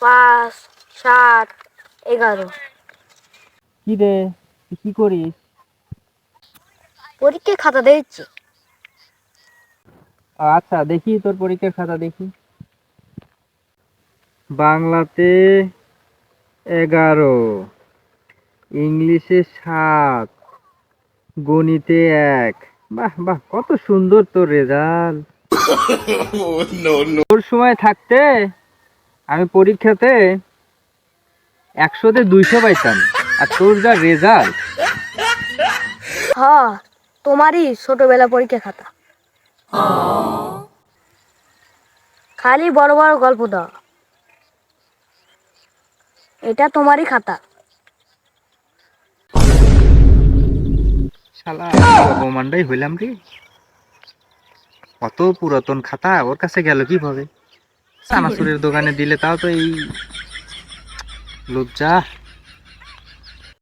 5, 7, 11। কি রে, তুই কি করিস? পরীক্ষার খাতা দেখছি। আচ্ছা, দেখি তোর পরীক্ষার খাতা দেখি। বাংলাতে 11, ইংলিশে 7, গণিতে 1। বাহ বাহ, কত সুন্দর তোর রেজাল্ট। তোর সময় থাকতে আমি পরীক্ষাতে 100-তে 200 পাইতাম, আর তোর যা রেজাল্ট। হ্যাঁ, তোমারই ছোটবেলা পরীক্ষা খাতা। খালি বড় বড় গল্প দাও। এটা তোমারই খাতা। শালা, অপমানটাই হইলাম রে। অত পুরাতন খাতা ওর কাছে গেল কিভাবে? চানাচুরের দোকানে দিলে তাও তো এই লজ্জা।